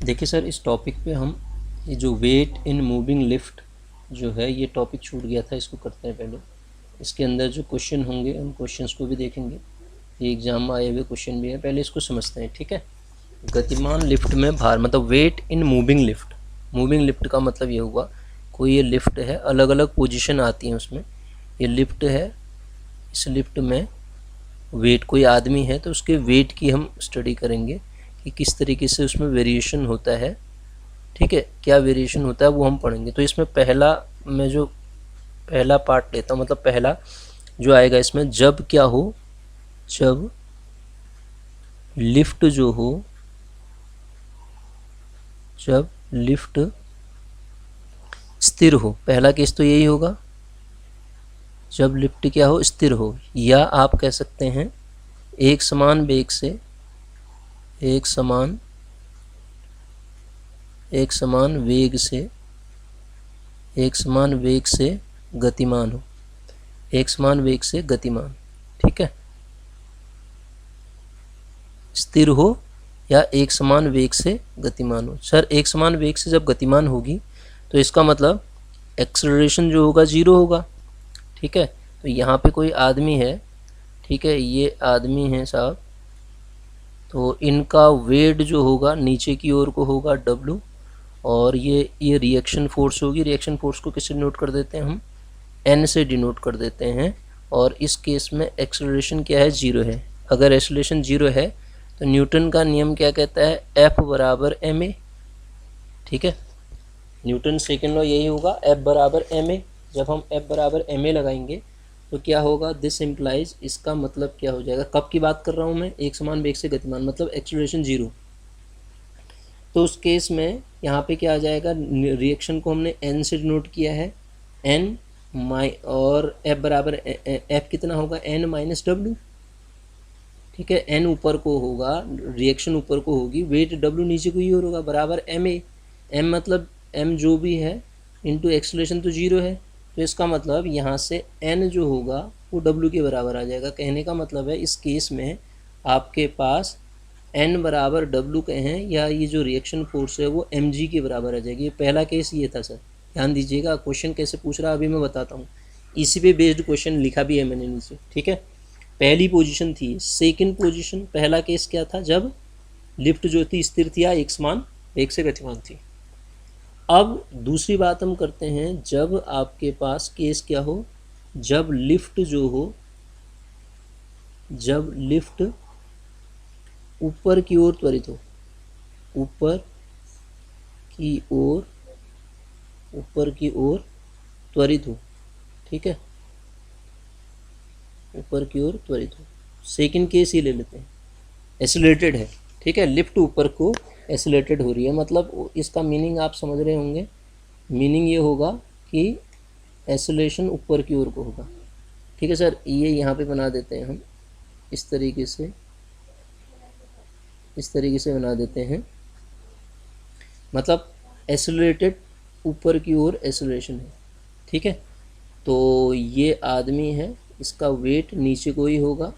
देखिए सर, इस टॉपिक पे हम ये जो वेट इन मूविंग लिफ्ट जो है ये टॉपिक छूट गया था, इसको करते हैं पहले। इसके अंदर जो क्वेश्चन होंगे हम क्वेश्चंस को भी देखेंगे, ये एग्जाम में आए हुए क्वेश्चन भी है, पहले इसको समझते हैं, ठीक है। गतिमान लिफ्ट में भार, मतलब weight in moving lift. Moving lift का मतलब ये हुआ, कोई ये लिफ्ट है, अलग अलग पोजीशन आती हैं उसमें। ये लिफ्ट है, इस लिफ्ट में वेट, कोई आदमी है तो उसके वेट की हम स्टडी करेंगे कि किस तरीके से उसमें वेरिएशन होता है, ठीक है। क्या वेरिएशन होता है वो हम पढ़ेंगे। तो इसमें पहला, मैं जो पहला पार्ट लेता हूँ, मतलब पहला जो आएगा इसमें, जब क्या हो, जब लिफ्ट जो हो, जब लिफ्ट स्थिर हो। पहला केस तो यही होगा, जब लिफ्ट क्या हो, स्थिर हो, या आप कह सकते हैं एक समान वेग से, एक समान वेग से, एक समान वेग से गतिमान हो, एक समान वेग से गतिमान, ठीक है। स्थिर हो या एक समान वेग से गतिमान हो। सर एक समान वेग से जब गतिमान होगी तो इसका मतलब एक्सेलरेशन जो होगा 0 होगा, ठीक है। तो यहाँ पे कोई आदमी है, ठीक है, ये आदमी है साहब, तो इनका वेट जो होगा नीचे की ओर को होगा W, और ये रिएक्शन फोर्स होगी। रिएक्शन फोर्स को किससे डिनोट कर देते हैं हम, N से डिनोट कर देते हैं। और इस केस में एक्सेलरेशन क्या है, 0 है। अगर एक्सेलरेशन 0 है तो न्यूटन का नियम क्या कहता है, F बराबर ma, ठीक है। न्यूटन सेकेंड लॉ यही होगा, F बराबर ma। जब हम F बराबर ma लगाएंगे तो क्या होगा, दिस इम्प्लाइज, इसका मतलब क्या हो जाएगा, कब की बात कर रहा हूँ मैं, एक समान वेग से गतिमान, मतलब एक्सेलरेशन 0। तो उस केस में यहाँ पे क्या आ जाएगा, रिएक्शन को हमने N से डिनोट किया है, N और F बराबर F कितना होगा, N माइनस W, ठीक है। N ऊपर को होगा, रिएक्शन ऊपर को होगी, वेट W नीचे को ही होगा, बराबर ma। M मतलब M जो भी है इंटू एक्सेलरेशन तो 0 है, तो इसका मतलब यहाँ से N जो होगा वो W के बराबर आ जाएगा। कहने का मतलब है इस केस में आपके पास N बराबर W कहें, या ये जो रिएक्शन फोर्स है वो mg के बराबर आ जाएगी। ये पहला केस ये था सर, ध्यान दीजिएगा। क्वेश्चन कैसे पूछ रहा है अभी मैं बताता हूँ, इसी पे बेस्ड क्वेश्चन लिखा भी है मैंने नीचे, ठीक है। पहली पोजीशन थी, सेकंड पोजीशन, पहला केस क्या था, जब लिफ्ट जो थी स्थिर थी या एक समान वेग से गतिमान थी। अब दूसरी बात हम करते हैं, जब आपके पास केस क्या हो, जब लिफ्ट जो हो, जब लिफ्ट ऊपर की ओर त्वरित हो, ऊपर की ओर, ऊपर की ओर त्वरित हो, ठीक है, ऊपर की ओर त्वरित हो। सेकंड केस ही ले लेते हैं, एक्सेलरेटेड है, ठीक है, लिफ्ट ऊपर को एक्सेलरेटेड हो रही है, मतलब इसका मीनिंग आप समझ रहे होंगे। मीनिंग ये होगा कि एक्सेलरेशन ऊपर की ओर को होगा, ठीक है सर। ये यहाँ पे बना देते हैं हम, इस तरीके से, इस तरीके से बना देते हैं, मतलब एक्सेलरेटेड ऊपर की ओर एक्सेलरेशन है, ठीक है। तो ये आदमी है, इसका वेट नीचे को ही होगा,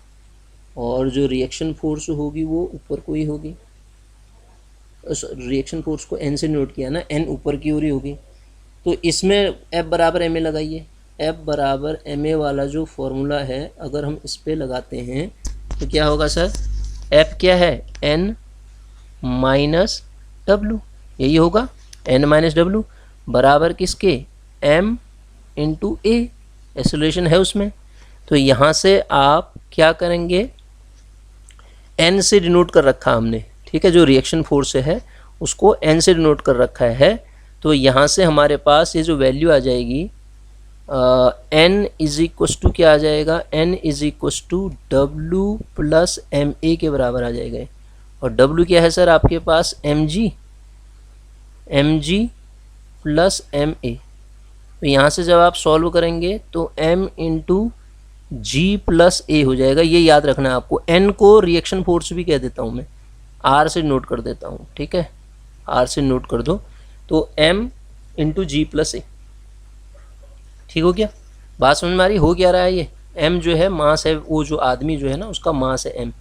और जो रिएक्शन फोर्स होगी वो ऊपर को ही होगी। रिएक्शन फोर्स को N से नोट किया ना, N ऊपर की ओर ही होगी। तो इसमें F बराबर ma लगाइए। F बराबर ma वाला जो फॉर्मूला है अगर हम इस पे लगाते हैं तो क्या होगा सर, F क्या है, N माइनस W, यही होगा, N माइनस W बराबर किसके, M इंटू A, एक्सेलरेशन है उसमें। तो यहाँ से आप क्या करेंगे, N से डिनोट कर रखा हमने, ठीक है, जो रिएक्शन फोर्स है उसको N से डिनोट कर रखा है। तो यहाँ से हमारे पास ये जो वैल्यू आ जाएगी, N इज इक्वस टू क्या आ जाएगा, N is equals to W plus ma के बराबर आ जाएगा। और W क्या है सर आपके पास, mg प्लस ma। तो यहाँ से जब आप सॉल्व करेंगे तो m into G plus A हो जाएगा। ये याद रखना है आपको। N को रिएक्शन फोर्स भी कह देता हूँ मैं, R से नोट कर देता हूँ, ठीक है, R से नोट कर दो। तो M into G plus A, ठीक हो गया, बात समझ में आ रही, हो क्या रहा है। ये M जो है मास है, वो जो आदमी जो है ना उसका मास है M,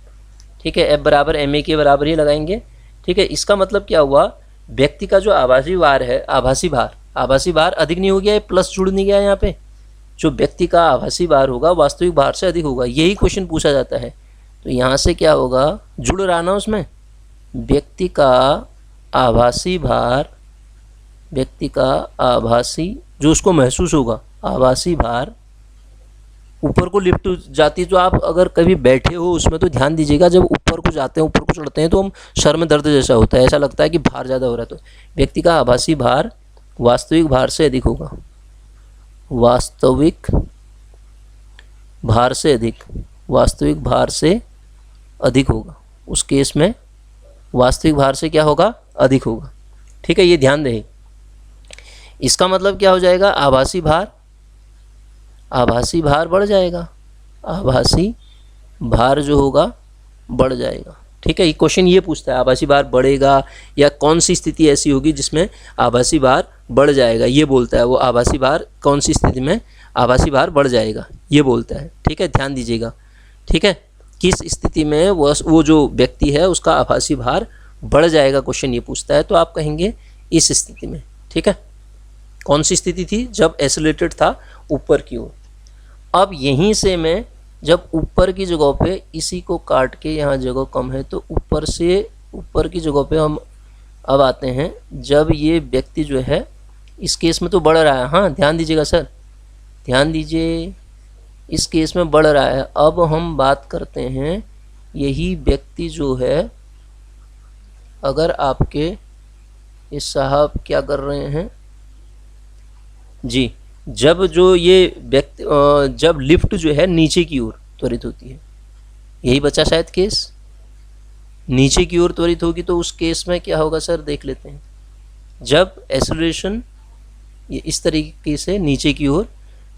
ठीक है। F बराबर ma के बराबर ही लगाएंगे, ठीक है। इसका मतलब क्या हुआ व्यक्ति का जो आभासी भार है, आभासी भार अधिक नहीं हो गया है, प्लस जुड़ नहीं गया यहाँ पे। जो व्यक्ति का आभासी भार होगा वास्तविक भार से अधिक होगा, यही क्वेश्चन पूछा जाता है। तो यहाँ से क्या होगा, जुड़ रहा ना उसमें, व्यक्ति का आभासी भार, व्यक्ति का आभासी जो उसको महसूस होगा, आभासी भार ऊपर को लिफ्ट जाती है। तो आप अगर कभी बैठे हो उसमें तो ध्यान दीजिएगा, जब ऊपर को जाते हैं, ऊपर को चढ़ते हैं तो हम सर में दर्द जैसा होता है, ऐसा लगता है कि भार ज़्यादा हो रहा है। तो व्यक्ति का आभासी भार वास्तविक भार से अधिक होगा, वास्तविक भार से अधिक, वास्तविक भार से अधिक होगा। उस केस में वास्तविक भार से क्या होगा, अधिक होगा। ठीक है, ये ध्यान रहे। इसका मतलब क्या हो जाएगा, आभासी भार बढ़ जाएगा, आभासी भार जो होगा बढ़ जाएगा। ठीक है, ये क्वेश्चन ये पूछता है आभासी भार बढ़ेगा या कौन सी स्थिति ऐसी होगी जिसमें आभासी भार बढ़ जाएगा, ये बोलता है वो। आभासी भार कौन सी स्थिति में आभासी भार बढ़ जाएगा, ये बोलता है। ठीक है, ध्यान दीजिएगा। ठीक है, किस स्थिति में वो जो व्यक्ति है उसका आभासी भार बढ़ जाएगा, क्वेश्चन ये पूछता है। तो आप कहेंगे इस स्थिति में। ठीक है, कौन सी स्थिति थी, जब एसिलेटेड था ऊपर की ओर। अब यहीं से मैं जब ऊपर की जगह पे इसी को काट के, यहाँ जगह कम है तो ऊपर से ऊपर की जगह पे हम अब आते हैं, जब ये व्यक्ति जो है इस केस में तो बढ़ रहा है। हाँ, ध्यान दीजिएगा सर, ध्यान दीजिए, इस केस में बढ़ रहा है। अब हम बात करते हैं, यही व्यक्ति जो है, अगर आपके इस साहब क्या कर रहे हैं जी, जब जो ये व्यक्ति जब लिफ्ट जो है नीचे की ओर त्वरित होती है, यही बचा शायद केस, नीचे की ओर त्वरित होगी। तो उस केस में क्या होगा सर, देख लेते हैं। जब एक्सेलरेशन ये इस तरीके से नीचे की ओर,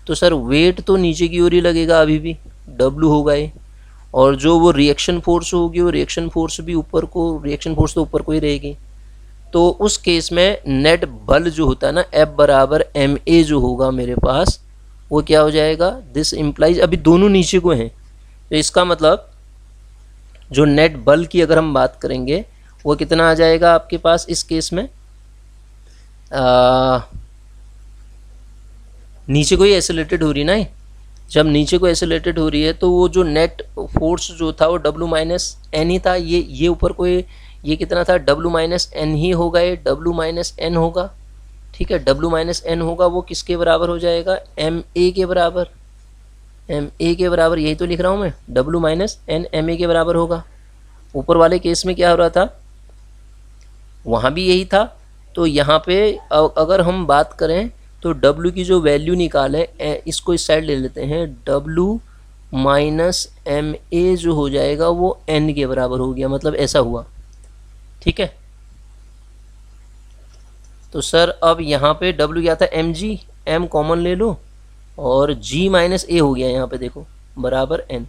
तो सर वेट तो नीचे की ओर ही लगेगा, अभी भी W होगा ये, और जो वो रिएक्शन फोर्स होगी वो रिएक्शन फोर्स भी ऊपर को, रिएक्शन फोर्स तो ऊपर को ही रहेगी। तो उस केस में नेट बल जो होता है ना, F बराबर ma जो होगा मेरे पास, वो क्या हो जाएगा, दिस इम्प्लाइज, अभी दोनों नीचे को हैं, तो इसका मतलब जो नेट बल की अगर हम बात करेंगे वो कितना आ जाएगा आपके पास इस केस में, नीचे को ही एसिलेटेड हो रही ना, जब नीचे को एसिलेटेड हो रही है तो वो जो नेट फोर्स जो था वो W माइनस एन ही था। ये ऊपर को ये कितना था, W माइनस एन ही होगा, ये W माइनस एन होगा। ठीक है, W माइनस एन होगा, वो किसके बराबर हो जाएगा, ma के बराबर, ma के बराबर, यही तो लिख रहा हूँ मैं, W माइनस एन ma के बराबर होगा। ऊपर वाले केस में क्या हो रहा था, वहाँ भी यही था। तो यहाँ पे अगर हम बात करें तो W की जो वैल्यू निकालें, इसको इस साइड ले लेते हैं, W माइनस ma जो हो जाएगा वो n के बराबर हो गया, मतलब ऐसा हुआ। ठीक है, तो सर अब यहाँ पे W क्या था, mg, m कॉमन ले लो, और g माइनस a हो गया यहाँ पे, देखो बराबर n।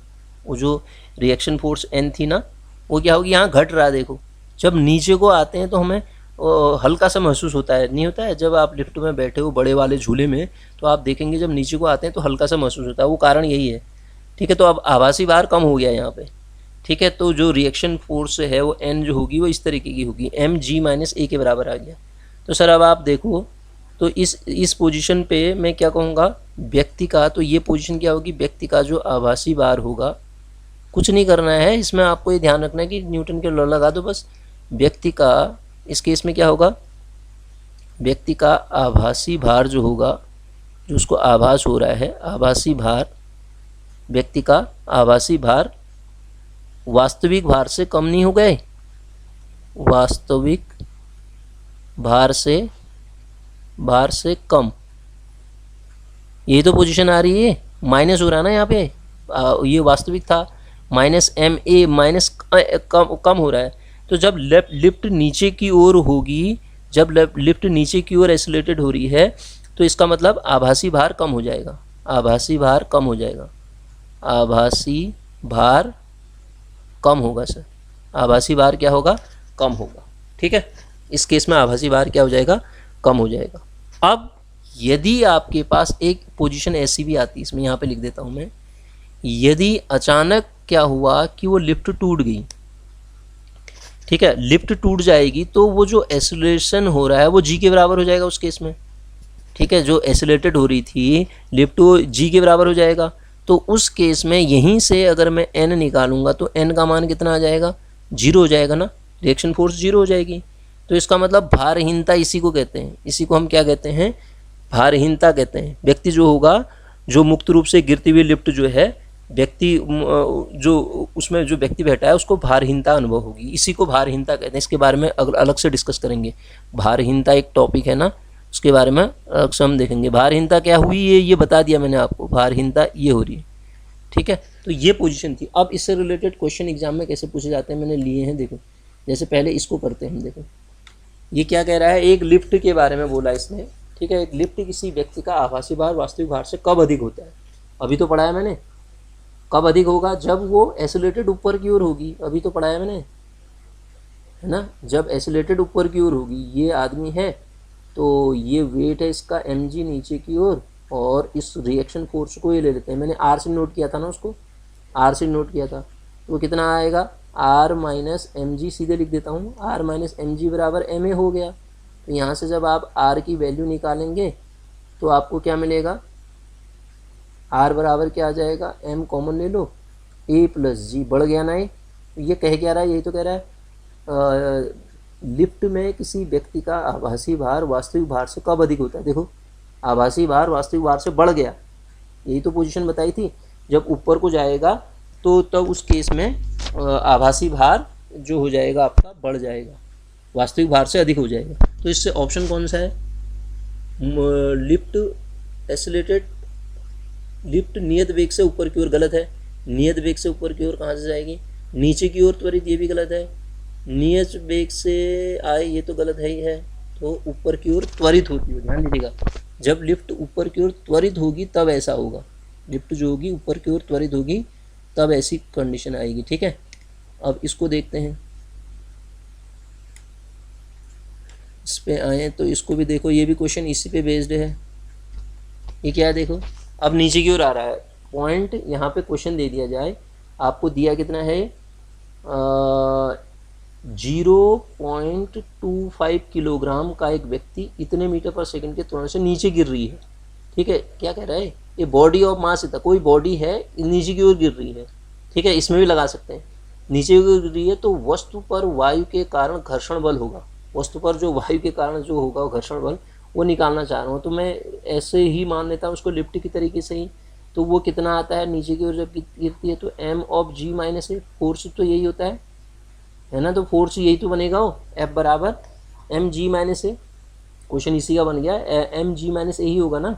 वो जो रिएक्शन फोर्स n थी ना, वो क्या होगी, यहाँ घट रहा है। देखो जब नीचे को आते हैं तो हमें हल्का सा महसूस होता है, नहीं होता है, जब आप लिफ्ट में बैठे हो बड़े वाले झूले में, तो आप देखेंगे जब नीचे को आते हैं तो हल्का सा महसूस होता है, वो कारण यही है। ठीक है, तो अब आभासी भार कम हो गया यहाँ पे। ठीक है, तो जो रिएक्शन फोर्स है वो n जो होगी वो इस तरीके की होगी, mg माइनस a के बराबर आ गया। तो सर अब आप देखो, तो इस पोजीशन पे मैं क्या कहूँगा, व्यक्ति का, तो ये पोजीशन क्या होगी, व्यक्ति का जो आभासी भार होगा, कुछ नहीं करना है इसमें, आपको ये ध्यान रखना है कि न्यूटन के लॉ लगा दो बस। व्यक्ति का इस केस में क्या होगा, व्यक्ति का आभासी भार जो होगा, जो उसको आभास हो रहा है, आभासी भार, व्यक्ति का आभासी भार वास्तविक भार से कम नहीं हो गए, वास्तविक भार से कम, ये तो पोजीशन आ रही है, माइनस हो रहा है ना यहाँ पे, ये वास्तविक था, माइनस ma माइनस कम हो रहा है। तो जब लिफ्ट नीचे की ओर होगी, जब लिफ्ट नीचे की ओर एसिलेटेड हो रही है, तो इसका मतलब आभासी भार कम हो जाएगा, आभासी भार कम हो जाएगा, आभासी भार कम होगा सर, आभासी भार क्या होगा, कम होगा। ठीक है, इस केस में आभासी भार क्या हो जाएगा, कम हो जाएगा। अब यदि आपके पास एक पोजीशन ऐसी भी आती है, इसमें यहाँ पे लिख देता हूँ मैं, यदि अचानक क्या हुआ कि वो लिफ्ट टूट गई। ठीक है, लिफ्ट टूट जाएगी तो वो जो एसिलेशन हो रहा है वो जी के बराबर हो जाएगा उस केस में। ठीक है, जो एसिलेटेड हो रही थी लिफ्ट वो जी के बराबर हो जाएगा। तो उस केस में यहीं से अगर मैं एन निकालूंगा तो एन का मान कितना आ जाएगा, जीरो हो जाएगा ना, रिएक्शन फोर्स जीरो हो जाएगी। तो इसका मतलब भारहीनता इसी को कहते हैं, इसी को हम क्या कहते हैं, भारहीनता कहते हैं। व्यक्ति जो होगा, जो मुक्त रूप से गिरती हुई लिफ्ट जो है, व्यक्ति जो उसमें जो व्यक्ति बैठा है उसको भारहीनता अनुभव होगी, इसी को भारहीनता कहते हैं। इसके बारे में अलग से डिस्कस करेंगे। भारहीनता एक टॉपिक है ना, उसके बारे में अलग से हम देखेंगे। भारहीनता क्या हुई ये बता दिया मैंने आपको, भारहीनता ये हो रही है। ठीक है, तो ये पोजीशन थी। अब इससे रिलेटेड क्वेश्चन एग्जाम में कैसे पूछे जाते हैं मैंने लिए हैं, देखो। जैसे पहले इसको करते हैं हम, देखो ये क्या कह रहा है, एक लिफ्ट के बारे में बोला इसने। ठीक है, एक लिफ्ट किसी व्यक्ति का आभासी भार वास्तविक भार से कब अधिक होता है, अभी तो पढ़ाया मैंने। कब अधिक होगा, जब वो एसिलेटेड ऊपर की ओर होगी, अभी तो पढ़ाया मैंने, है ना। जब एसिलेटेड ऊपर की ओर होगी, ये आदमी है तो ये वेट है इसका mg नीचे की ओर, और इस रिएक्शन फोर्स को ये ले लेते हैं। मैंने r से नोट किया था ना, उसको r से नोट किया था, तो कितना आएगा, r माइनस एम जी, सीधे लिख देता हूँ, r माइनस एम जी बराबर एम ए हो गया। तो यहाँ से जब आप r की वैल्यू निकालेंगे तो आपको क्या मिलेगा, r बराबर क्या आ जाएगा, m कॉमन ले लो, a प्लस जी, बढ़ गया ना ये कह क्या रहा है, यही तो कह रहा है लिफ्ट में किसी व्यक्ति का आभासी भार वास्तविक भार से कब अधिक होता है। देखो, आभासी भार वास्तविक भार से बढ़ गया, यही तो पोजीशन बताई थी। जब ऊपर को जाएगा तो तब उस केस में आभासी भार जो हो जाएगा आपका बढ़ जाएगा, वास्तविक भार से अधिक हो जाएगा। तो इससे ऑप्शन कौन सा है, लिफ्ट एसिलेटेड, लिफ्ट नियत वेग से ऊपर की ओर, गलत है। नियत वेग से ऊपर की ओर कहाँ से जाएगी, नीचे की ओर त्वरित, ये भी गलत है। नियत वेग से आए, ये तो गलत है ही है। तो ऊपर की ओर त्वरित होती है, ध्यान दीजिएगा, जब लिफ्ट ऊपर की ओर त्वरित होगी तब ऐसा होगा, लिफ्ट जो होगी ऊपर की ओर त्वरित होगी तब ऐसी कंडीशन आएगी। ठीक है, अब इसको देखते हैं, इस पे आए तो इसको भी देखो, ये भी क्वेश्चन इसी पे बेस्ड है। ये क्या है, देखो अब नीचे की ओर आ रहा है पॉइंट, यहाँ पे क्वेश्चन दे दिया जाए, आपको दिया कितना है, 0.25 किलोग्राम का एक व्यक्ति इतने मीटर पर सेकंड के त्वरण से नीचे गिर रही है। ठीक है, क्या कह रहा है, ये बॉडी ऑफ मास था, कोई बॉडी है नीचे की ओर गिर रही है। ठीक है, इसमें भी लगा सकते हैं, नीचे की ओर गिर रही है तो वस्तु पर वायु के कारण घर्षण बल होगा, वस्तु पर जो वायु के कारण जो होगा वो घर्षण बल, वो निकालना चाह रहा हूँ। तो मैं ऐसे ही मान लेता हूँ उसको लिफ्ट की तरीके से ही। तो वो कितना आता है, नीचे की ओर जब गिरती है तो m of g minus A, force तो यही होता है ना, तो फोर्स यही तो बनेगा वो, F बराबर एम जी माइनस ए, क्वेश्चन इसी का बन गया, एम जी माइनस ए ही होगा ना।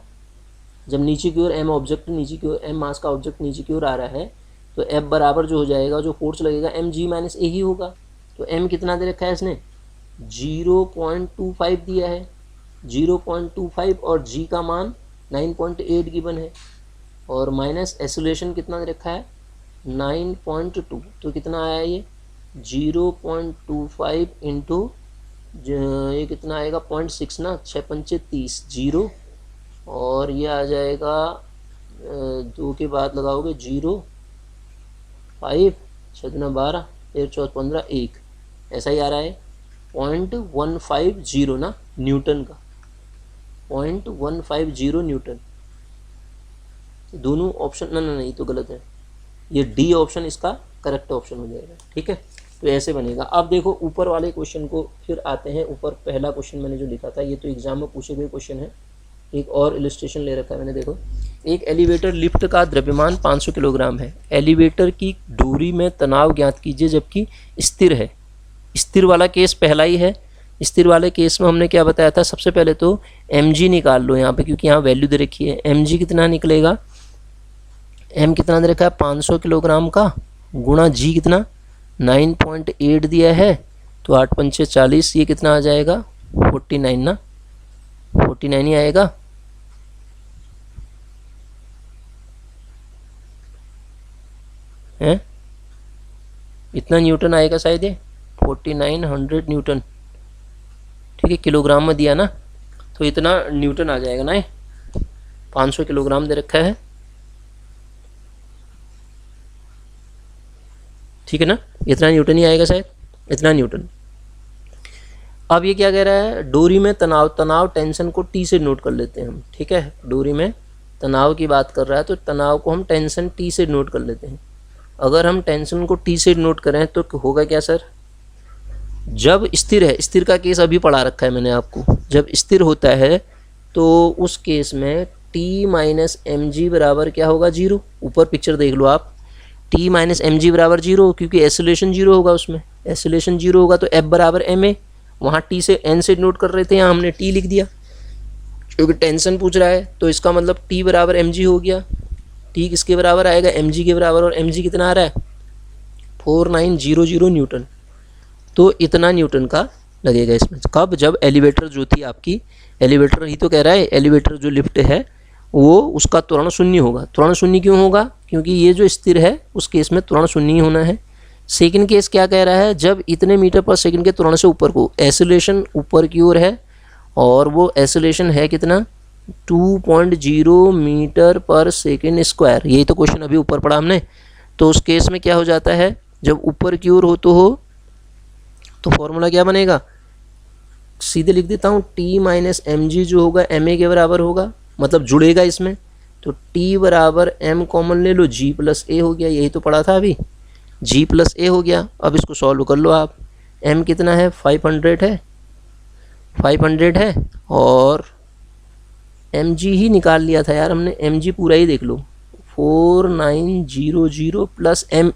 जब नीचे की ओर m ऑब्जेक्ट, नीचे की ओर m मास का ऑब्जेक्ट नीचे की ओर आ रहा है तो F बराबर जो हो जाएगा, जो फोर्स लगेगा एम जी माइनस ए ही होगा। तो m कितना दे रखा है इसने, 0.25 दिया है, 0.25 और g का मान 9.8 गिवन है, और माइनस एसिलेशन कितना दे रखा है 9.2, तो कितना आया ये 0.25 इंटू ये कितना आएगा 0.6 ना, 6 पंचे 30, 0, और ये आ जाएगा 2 के बाद लगाओगे 0, 5, 6 दूना 12, 1 4 15, 1, ऐसा ही आ रहा है 0.150 ना न्यूटन का, 0.150 न्यूटन। दोनों ऑप्शन ना नहीं तो गलत है, ये डी ऑप्शन इसका करेक्ट ऑप्शन हो जाएगा। ठीक है, तो ऐसे बनेगा। अब देखो ऊपर वाले क्वेश्चन को फिर आते हैं। ऊपर पहला क्वेश्चन मैंने जो लिखा था ये तो एग्जाम में पूछे गए क्वेश्चन है, एक और इलस्ट्रेशन ले रखा है मैंने। देखो, एक एलिवेटर लिफ्ट का द्रव्यमान 500 किलोग्राम है, एलिवेटर की दूरी में तनाव ज्ञात कीजिए जबकि स्थिर है। स्थिर वाला केस पहला ही है। स्थिर वाले केस में हमने क्या बताया था, सबसे पहले तो mg निकाल लो यहाँ पे, क्योंकि यहाँ वैल्यू दे रखी है। mg कितना निकलेगा, m कितना दे रखा है 500 किलोग्राम का, गुणा g कितना 9.8 दिया है, तो 8 पंचे 40, ये कितना आ जाएगा 49 ना, 49 ही आएगा। हैं, इतना न्यूटन आएगा शायद ये 4900 न्यूटन। ठीक है, किलोग्राम में दिया ना, तो इतना न्यूटन आ जाएगा ना, 500 किलोग्राम दे रखा है। ठीक है ना, इतना न्यूटन ही आएगा शायद, इतना न्यूटन। अब ये क्या कह रहा है, डोरी में तनाव टेंशन को टी से नोट कर लेते हैं हम, ठीक है। डोरी में तनाव की बात कर रहा है तो तनाव को हम टेंशन टी से नोट कर लेते हैं। अगर हम टेंशन को टी से नोट करें तो होगा क्या सर, जब स्थिर है, स्थिर का केस अभी पढ़ा रखा है मैंने आपको, जब स्थिर होता है तो उस केस में टी माइनस एम जी बराबर क्या होगा, जीरो। ऊपर पिक्चर देख लो आप, टी माइनस एम जी बराबर जीरो, क्योंकि एसिलेशन जीरो होगा, उसमें एसिलेशन जीरो होगा तो एफ बराबर एम ए। वहाँ टी से एन से नोट कर रहे थे, यहाँ हमने टी लिख दिया क्योंकि टेंशन पूछ रहा है, तो इसका मतलब टी बराबर एम जी हो गया। टी किसके बराबर आएगा, एम जी के बराबर, और एम जी कितना आ रहा है 4900 न्यूटन। तो इतना न्यूटन का लगेगा इसमें। कब, जब एलिवेटर जो थी आपकी, एलिवेटर ही तो कह रहा है, एलिवेटर जो लिफ्ट है वो उसका त्वरण शून्य होगा। त्वरण शून्य क्यों होगा, क्योंकि ये जो स्थिर है उस केस में त्वरण शून्य ही होना है। सेकंड केस क्या कह रहा है, जब इतने मीटर पर सेकंड के त्वरण से ऊपर को, एसिलेशन ऊपर की ओर है और वो एसिलेशन है कितना 2.0 मीटर पर सेकंड स्क्वायर। यही तो क्वेश्चन अभी ऊपर पढ़ा हमने। तो उस केस में क्या हो जाता है, जब ऊपर की ओर हो तो फॉर्मूला क्या बनेगा, सीधे लिख देता हूँ, टी माइनस एम जी जो होगा एम ए के बराबर होगा, मतलब जुड़ेगा इसमें। तो टी बराबर एम कॉमन ले लो, जी प्लस ए हो गया, यही तो पढ़ा था अभी, जी प्लस ए हो गया। अब इसको सॉल्व कर लो आप, एम कितना है 500 है, 500 है, और एम जी ही निकाल लिया था यार हमने, एम जी पूरा ही देख लो, 4900 प्लस एम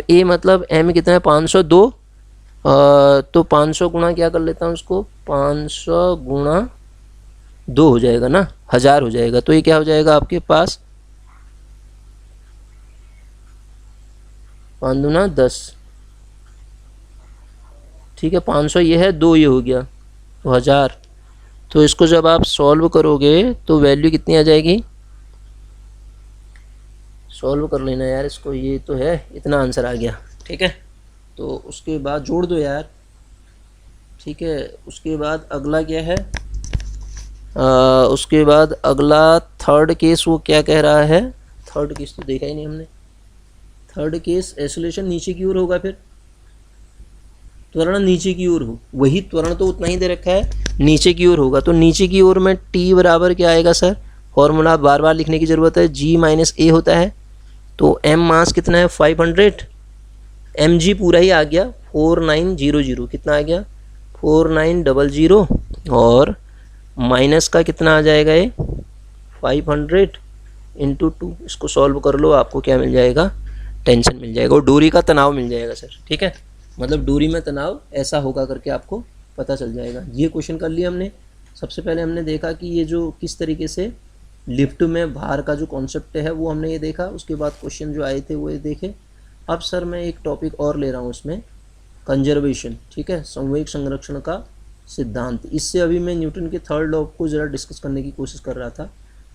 ए मतलब एम कितना है 502, तो 500 गुणा क्या कर लेता हूँ उसको, 500 गुणा 2 हो जाएगा ना, 1000 हो जाएगा। तो ये क्या हो जाएगा आपके पास 5 दूना 10, ठीक है, 500 ये है, 2 ये हो गया, तो 1000। तो इसको जब आप सॉल्व करोगे तो वैल्यू कितनी आ जाएगी, सॉल्व कर लेना यार इसको, ये तो है, इतना आंसर आ गया, ठीक है। तो उसके बाद जोड़ दो यार, ठीक है। उसके बाद अगला क्या है, उसके बाद अगला थर्ड केस, वो क्या कह रहा है, थर्ड केस तो देखा ही नहीं हमने। थर्ड केस एसिलेशन नीचे की ओर होगा, फिर त्वरण नीचे की ओर हो, वही त्वरण तो उतना ही दे रखा है, नीचे की ओर होगा। तो नीचे की ओर में टी बराबर क्या आएगा सर, फॉर्मूला बार बार लिखने की ज़रूरत है, जी माइनस ए होता है। तो एम मास कितना है 500, एम जी पूरा ही आ गया 4900, कितना आ गया 4900, और माइनस का कितना आ जाएगा ये 500 इंटू 2। इसको सॉल्व कर लो, आपको क्या मिल जाएगा, टेंशन मिल जाएगा और डोरी का तनाव मिल जाएगा सर, ठीक है। मतलब डोरी में तनाव ऐसा होगा करके आपको पता चल जाएगा। ये क्वेश्चन कर लिया हमने। सबसे पहले हमने देखा कि ये जो किस तरीके से लिफ्ट में भार का जो कॉन्सेप्ट है वो हमने ये देखा। उसके बाद क्वेश्चन जो आए थे वो ये देखे। अब सर मैं एक टॉपिक और ले रहा हूँ उसमें, कंजर्वेशन, ठीक है, संवेग संरक्षण का सिद्धांत। इससे अभी मैं न्यूटन के थर्ड लॉ को ज़रा डिस्कस करने की कोशिश कर रहा था।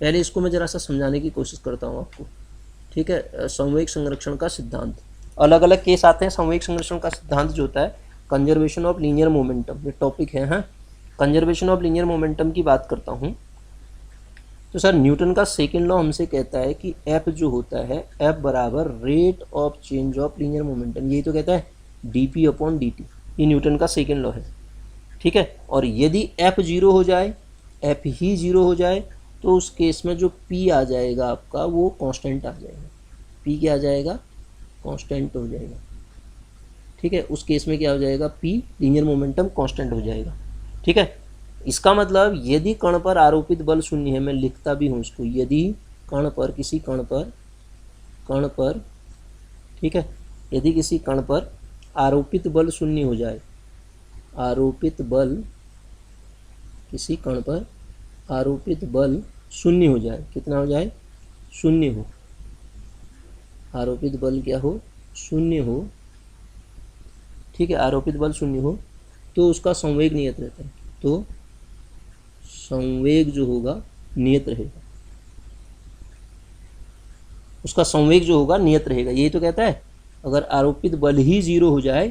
पहले इसको मैं ज़रा सा समझाने की कोशिश करता हूँ आपको, ठीक है। संवेग संरक्षण का सिद्धांत, अलग अलग केस आते हैं। संवेग संरक्षण का सिद्धांत जो होता है, कंजर्वेशन ऑफ लीनियर मोमेंटम, ये टॉपिक है। हाँ, कंजर्वेशन ऑफ लीनियर मोमेंटम की बात करता हूँ तो सर न्यूटन का सेकेंड लॉ हमसे कहता है कि एफ जो होता है, एफ बराबर rate of change of linear momentum, यही तो कहता है D P upon D T. ये न्यूटन का सेकेंड लॉ है, ठीक है। और यदि एफ जीरो हो जाए, एफ ही जीरो हो जाए, तो उस केस में जो पी आ जाएगा आपका वो कांस्टेंट आ जाएगा। पी क्या आ जाएगा, कांस्टेंट हो जाएगा, ठीक है। उस केस में क्या हो जाएगा, पी लीनियर मोमेंटम कांस्टेंट हो जाएगा, ठीक है। इसका मतलब यदि कण पर आरोपित बल शून्य है, मैं लिखता भी हूँ इसको, यदि कण पर, किसी कण पर, ठीक है, यदि किसी कण पर आरोपित बल शून्य हो जाए, आरोपित बल, किसी कण पर आरोपित बल शून्य हो जाए, कितना हो जाए, शून्य हो, आरोपित बल क्या हो, शून्य हो, ठीक है, आरोपित बल शून्य हो, तो उसका संवेग नियत रहता है। तो संवेग जो होगा नियत रहेगा, उसका संवेग जो होगा नियत रहेगा, यही तो कहता है। अगर आरोपित बल ही जीरो हो जाए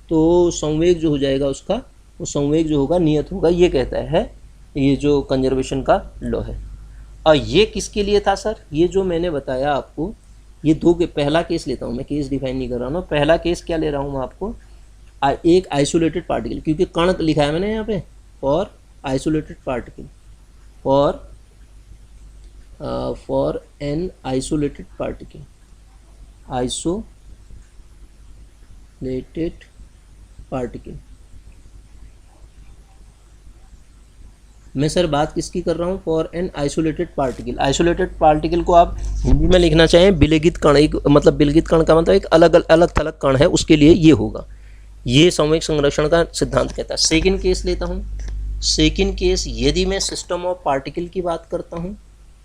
तो संवेग जो हो जाएगा उसका, वो संवेग जो होगा नियत होगा, ये कहता है ये जो कंजर्वेशन का लॉ है। और ये किसके लिए था सर, ये जो मैंने बताया आपको, ये दो के, पहला केस लेता हूँ मैं, केस डिफाइन नहीं कर रहा हूँ, पहला केस क्या ले रहा हूँ मैं आपको, एक आइसोलेटेड पार्टिकल, क्योंकि कण लिखा है मैंने यहाँ पे, for isolated particle, for an isolated particle, isolated particle. मैं सर बात किसकी कर रहा हूँ, for an isolated particle. Isolated particle को आप हिंदी में लिखना चाहें विलगित कण, एक मतलब विलगित कण का मतलब एक अलग थलग कण है, उसके लिए ये होगा। ये सामूहिक संरक्षण का सिद्धांत कहता है। सेकंड केस लेता हूँ। सेकंड केस, यदि मैं सिस्टम ऑफ पार्टिकल की बात करता हूँ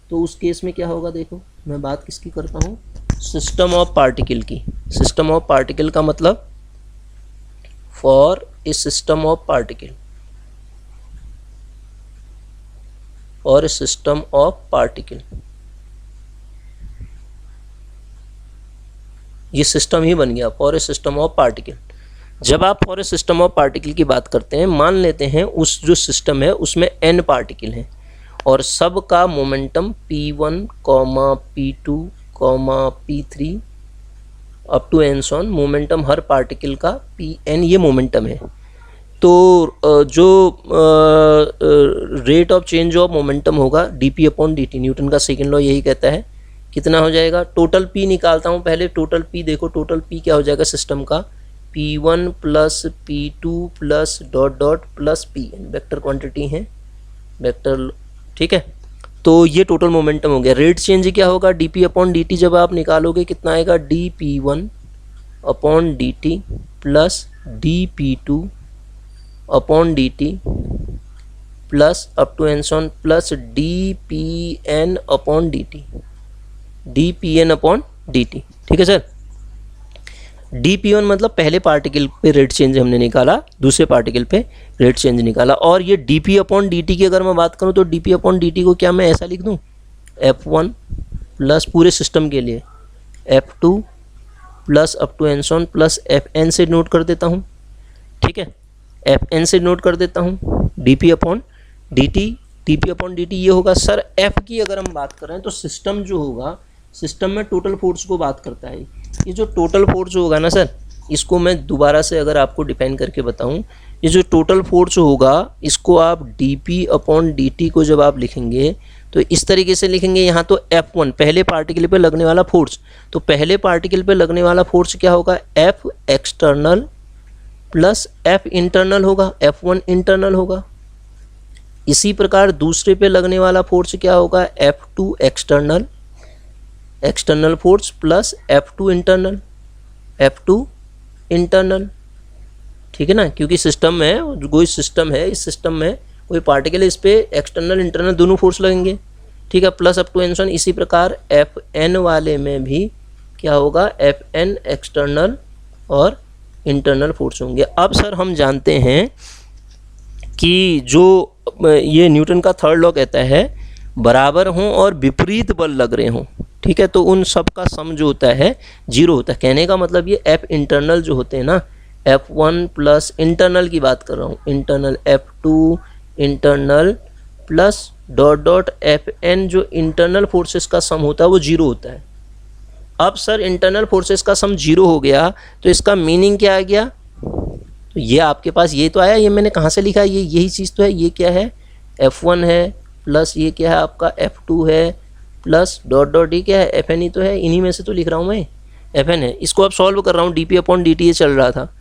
तो उस केस में क्या होगा, देखो मैं बात किसकी करता हूँ, सिस्टम ऑफ पार्टिकल की। सिस्टम ऑफ पार्टिकल का मतलब for a system of particle, और ए सिस्टम ऑफ पार्टिकल, ये सिस्टम ही बन गया for a system of particle. जब आप for a system of particle की बात करते हैं, मान लेते हैं उस जो सिस्टम है उसमें n पार्टिकल हैं और सब का momentum p1, p2, p3 up to n on, momentum हर पार्टिकल का pn ये मोमेंटम है। तो जो rate of change of momentum होगा dp/dt, न्यूटन का सेकंड लॉ यही कहता है। कितना हो जाएगा, टोटल p निकालता हूँ पहले। टोटल p देखो, टोटल p क्या हो जाएगा सिस्टम का, p1 plus p2 plus dot dot plus pn, vector quantity है, वेक्टर, ठीक है। तो ये टोटल मोमेंटम हो गया। रेट चेंज क्या होगा, dp/dt जब आप निकालोगे कितना आएगा, dp1/dt plus dp2/dt plus up to n on plus dpn/dt, dpn/dt, ठीक है सर। dp1 मतलब पहले पार्टिकल पे रेट चेंज हमने निकाला, दूसरे पार्टिकल पे रेट चेंज निकाला। और ये dp/dt की अगर मैं बात करूँ तो dp/dt को क्या मैं ऐसा लिख दूँ, f1 प्लस पूरे सिस्टम के लिए f2 plus up to n on plus fn से नोट कर देता हूँ, ठीक है, fn से नोट कर देता हूँ dp/dt ये होगा। सर f की अगर हम बात कर रहे हैं तो सिस्टम जो होगा, सिस्टम में टोटल फोर्स को बात करता है। ये जो टोटल फोर्स होगा ना सर, इसको मैं दोबारा से अगर आपको डिफाइन करके बताऊं, ये जो टोटल फोर्स होगा इसको आप dp/dt को जब आप लिखेंगे तो इस तरीके से लिखेंगे। यहाँ तो F1 पहले पार्टिकल पे लगने वाला फोर्स, तो पहले पार्टिकल पे लगने वाला फोर्स क्या होगा, F external plus F internal होगा, F1 इंटरनल होगा। इसी प्रकार दूसरे पे लगने वाला फोर्स क्या होगा, F2 external, external force plus F2 internal, F2 internal, ठीक है ना। क्योंकि सिस्टम में कोई सिस्टम है, इस सिस्टम में कोई पार्टिकल है, इस पे एक्सटर्नल इंटरनल दोनों फोर्स लगेंगे, ठीक है, plus up to n on. इसी प्रकार Fn वाले में भी क्या होगा, Fn एक्सटर्नल और इंटरनल फोर्स होंगे। अब सर हम जानते हैं कि जो ये न्यूटन का थर्ड लॉ कहता है, बराबर हों और विपरीत बल लग रहे हों, ठीक है, तो उन सब का सम जो होता है 0 होता है। कहने का मतलब ये F इंटरनल जो होते हैं ना, F1 प्लस इंटरनल की बात कर रहा हूँ, internal F2 internal plus dot dot Fn जो इंटरनल फोर्सेस का सम होता है वो 0 होता है। अब सर इंटरनल फोर्सेस का सम 0 हो गया तो इसका मीनिंग क्या आ गया, तो ये आपके पास ये तो आया, ये मैंने कहाँ से लिखा है, ये यही चीज़ तो है। ये क्या है, F1 है प्लस ये क्या है आपका F2 है प्लस डॉट डॉट डी क्या है, Fn ही तो है, इन्हीं में से तो लिख रहा हूँ मैं, Fn है। इसको अब सॉल्व कर रहा हूँ, dp/dt ये चल रहा था।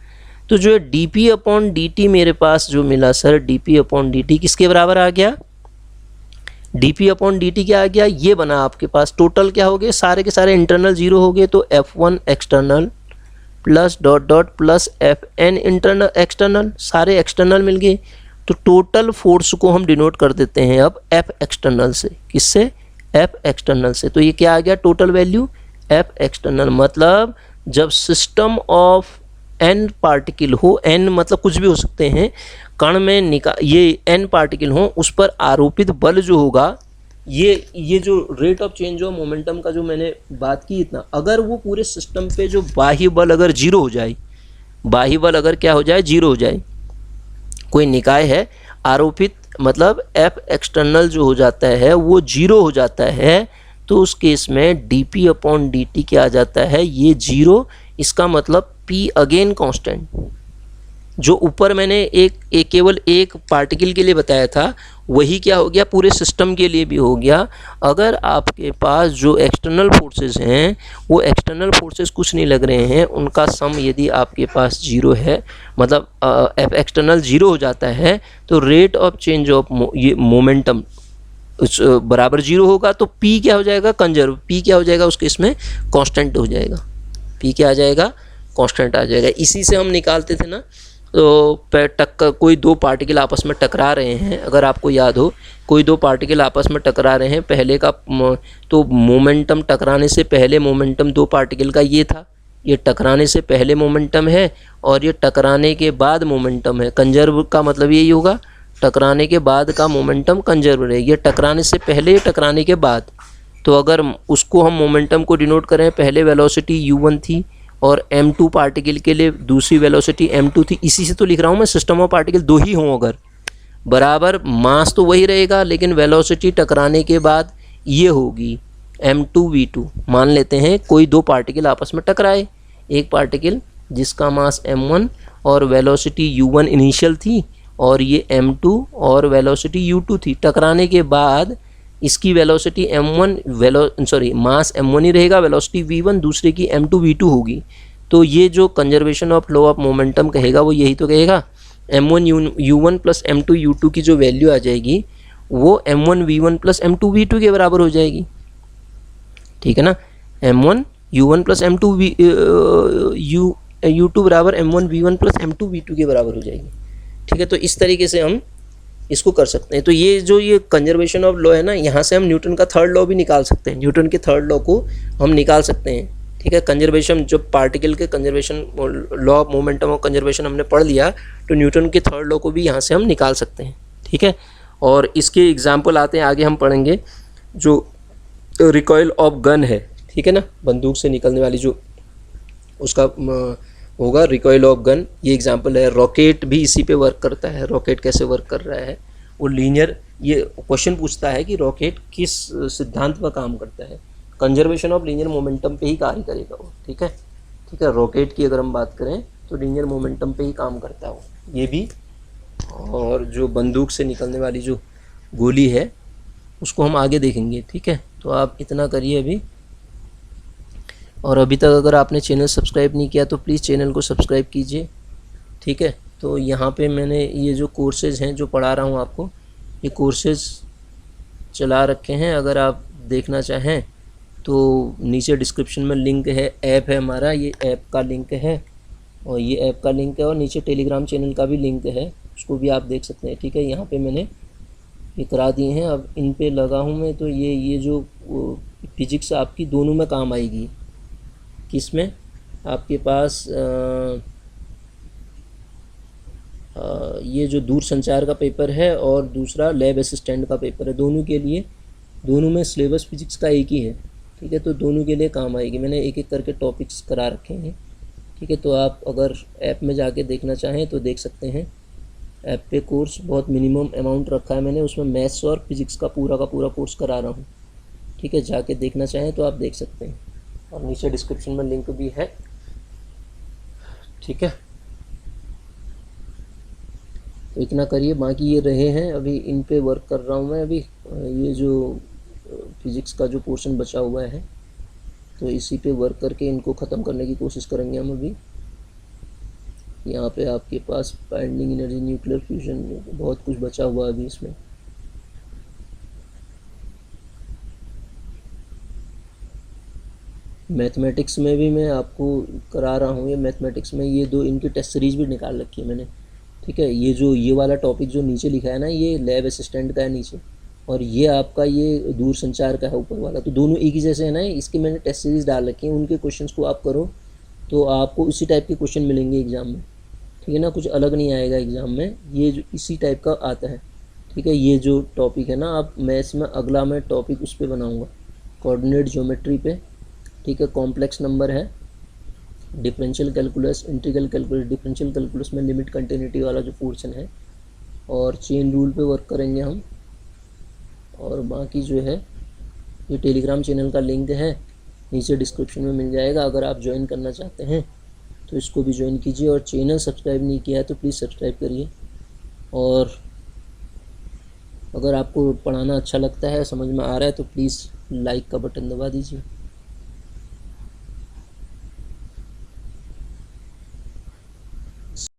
तो जो dp/dt मेरे पास जो मिला सर, dp/dt किसके बराबर आ गया, dp/dt क्या आ गया, ये बना आपके पास। टोटल क्या हो गए, सारे के सारे इंटरनल 0 हो गए, तो F1 external plus dot dot plus Fn internal external, सारे एक्सटर्नल मिल गए। तो टोटल फोर्स को हम डिनोट कर देते हैं अब F एक्सटर्नल से, किससे, F एक्सटर्नल से। तो ये क्या आ गया, टोटल वैल्यू F एक्सटर्नल। मतलब जब सिस्टम ऑफ n पार्टिकल हो, n मतलब कुछ भी हो सकते हैं, कण में ये n पार्टिकल हो, उस पर आरोपित बल जो होगा, ये जो rate of change of momentum का जो मैंने बात की इतना, अगर वो पूरे सिस्टम पे जो बाह्य बल अगर 0 हो जाए, बाह्य बल अगर क्या हो जाए, 0 हो जाए, कोई निकाय है आरोपित, मतलब F एक्सटर्नल जो हो जाता है वो 0 हो जाता है, तो उस केस में dp/dt क्या आ जाता है, ये 0। इसका मतलब P अगेन कांस्टेंट, जो ऊपर मैंने एक केवल एक पार्टिकल के लिए बताया था वही क्या हो गया, पूरे सिस्टम के लिए भी हो गया। अगर आपके पास जो एक्सटर्नल फोर्सेस हैं वो एक्सटर्नल फोर्सेस कुछ नहीं लग रहे हैं, उनका सम यदि आपके पास जीरो है, मतलब एफ एक्सटर्नल जीरो हो जाता है, तो रेट ऑफ चेंज ऑफ ये मोमेंटम बराबर जीरो होगा। तो पी क्या हो जाएगा, कंजर्व। पी क्या हो जाएगा उसके इसमें, कांस्टेंट हो जाएगा। पी क्या आ जाएगा, कांस्टेंट आ जाएगा। इसी से हम निकालते थे ना, तो कोई दो पार्टिकल आपस में टकरा रहे हैं, अगर आपको याद हो, कोई दो पार्टिकल आपस में टकरा रहे हैं, पहले का तो मोमेंटम टकराने से पहले मोमेंटम दो पार्टिकल का ये था, ये टकराने से पहले मोमेंटम है, और ये टकराने के बाद मोमेंटम है। कंजर्व का मतलब यही होगा, टकराने के बाद का मोमेंटम कंजर्व रहे। ये टकराने से पहले, टकराने के बाद। तो अगर उसको हम मोमेंटम को डिनोट करें, पहले वेलोसिटी u1 थी और m2 पार्टिकल के लिए दूसरी वेलोसिटी m2 थी। इसी से तो लिख रहा हूँ मैं, सिस्टम ऑफ पार्टिकल दो ही हों अगर बराबर, मास तो वही रहेगा लेकिन वेलोसिटी टकराने के बाद ये होगी m2v2। मान लेते हैं कोई दो पार्टिकल आपस में टकराए, एक पार्टिकल जिसका मास m1 और वेलोसिटी u1 इनिशियल थी, और ये m2 और वेलोसिटी u2 थी। टकराने के बाद इसकी वेलोसिटी m1 मास m1 ही रहेगा, वेलोसिटी v1, दूसरे की m2 v2 होगी। तो ये जो conservation of law of momentum कहेगा वो यही तो कहेगा, m1 u1 plus m2 u2 की जो वैल्यू आ जाएगी वो m1 v1 plus m2 v2 के बराबर हो जाएगी। ठीक है ना, m1 u1 plus m2 u2 बराबर m1 v1 plus m2 v2 के बराबर हो जाएगी। ठीक है, तो इस तरीके से हम इसको कर सकते हैं। तो ये जो ये कंजर्वेशन ऑफ लॉ है ना, यहाँ से हम न्यूटन का थर्ड लॉ भी निकाल सकते हैं, न्यूटन के थर्ड लॉ को हम निकाल सकते हैं। ठीक है, कंजर्वेशन जो पार्टिकल के कंजर्वेशन लॉ ऑफ मोमेंटम और कंजर्वेशन हमने पढ़ लिया, तो न्यूटन के थर्ड लॉ को भी यहाँ से हम निकाल सकते हैं। ठीक है, और इसके एग्जाम्पल आते हैं, आगे हम पढ़ेंगे जो रिकॉयल ऑफ गन है। ठीक है ना, बंदूक से निकलने वाली जो उसका होगा रिकॉयल ऑफ गन, ये एग्जांपल है। रॉकेट भी इसी पे वर्क करता है। रॉकेट कैसे वर्क कर रहा है, वो लीनियर, ये क्वेश्चन पूछता है कि रॉकेट किस सिद्धांत पर काम करता है, कंजर्वेशन ऑफ लीनियर मोमेंटम पे ही कार्य करेगा वो। ठीक है, ठीक है, रॉकेट की अगर हम बात करें तो लीनियर मोमेंटम पे ही काम करता है वो, ये भी। और जो बंदूक से निकलने वाली जो गोली है उसको हम आगे देखेंगे। ठीक है, तो आप इतना करिए अभी। और अभी तक अगर आपने चैनल सब्सक्राइब नहीं किया तो प्लीज़ चैनल को सब्सक्राइब कीजिए। ठीक है, तो यहाँ पे मैंने ये जो कोर्सेज़ हैं जो पढ़ा रहा हूँ आपको, ये कोर्सेज़ चला रखे हैं। अगर आप देखना चाहें तो नीचे डिस्क्रिप्शन में लिंक है, ऐप है हमारा, ये ऐप का लिंक है, और ये ऐप का लिंक है, और नीचे टेलीग्राम चैनल का भी लिंक है, उसको भी आप देख सकते हैं। ठीक है, यहाँ पे मैंने ये करा दिए हैं। अब इन पे लगा हूँ मैं, तो ये जो फिजिक्स आपकी दोनों में काम आएगी। किसमें, आपके पास ये जो दूर संचार का पेपर है और दूसरा लैब असिस्टेंट का पेपर है, दोनों के लिए, दोनों में सिलेबस फिजिक्स का एक ही है। ठीक है, तो दोनों के लिए काम आएगी। मैंने एक एक करके टॉपिक्स करा रखे हैं। ठीक है, तो आप अगर ऐप में जाके देखना चाहें तो देख सकते हैं। ऐप पे कोर्स बहुत मिनिमम अमाउंट रखा है मैंने, उसमें मैथ्स और फिजिक्स का पूरा कोर्स करा रहा हूँ। ठीक है, जाके देखना चाहें तो आप देख सकते हैं, और नीचे डिस्क्रिप्शन में लिंक भी है। ठीक है, तो इतना करिए। बाकी ये रहे हैं, अभी इन पे वर्क कर रहा हूँ मैं अभी। ये जो फिज़िक्स का जो पोर्शन बचा हुआ है, तो इसी पे वर्क करके इनको ख़त्म करने की कोशिश करेंगे हम अभी। यहाँ पे आपके पास बाइंडिंग एनर्जी, न्यूक्लियर फ्यूजन, बहुत कुछ बचा हुआ है अभी इसमें। मैथमेटिक्स में भी मैं आपको करा रहा हूँ। ये मैथमेटिक्स में ये दो इनकी टेस्ट सीरीज भी निकाल रखी है मैंने। ठीक है, ये वाला टॉपिक जो नीचे लिखा है ना, ये लैब असिस्टेंट का है नीचे, और ये आपका ये दूर संचार का है ऊपर वाला। तो दोनों एक ही जैसे है ना, इसकी मैंने टेस्ट सीरीज डाल रखी है। उनके क्वेश्चंस को आप करो तो आपको इसी टाइप के क्वेश्चन मिलेंगे एग्ज़ाम में। ठीक है ना, कुछ अलग नहीं आएगा एग्ज़ाम में, ये जो इसी टाइप का आता है। ठीक है, ये जो टॉपिक है ना, आप मैथ्स में अगला मैं टॉपिक उस पर बनाऊँगा, कोऑर्डिनेट ज्योमेट्री पे। ठीक है, कॉम्प्लेक्स नंबर है, differential calculus, integral calculus, differential calculus में लिमिट कंटिन्यूटी वाला जो पोर्शन है, और चेन रूल पे वर्क करेंगे हम। और बाकी जो है ये टेलीग्राम चैनल का लिंक है, नीचे डिस्क्रिप्शन में मिल जाएगा अगर आप ज्वाइन करना चाहते हैं। तो इसको भी ज्वाइन कीजिए, और चैनल सब्सक्राइब नहीं किया है तो प्लीज़ सब्सक्राइब करिए। और अगर आपको पढ़ाना अच्छा लगता है, समझ में आ रहा है, तो प्लीज़ लाइक का बटन दबा दीजिए।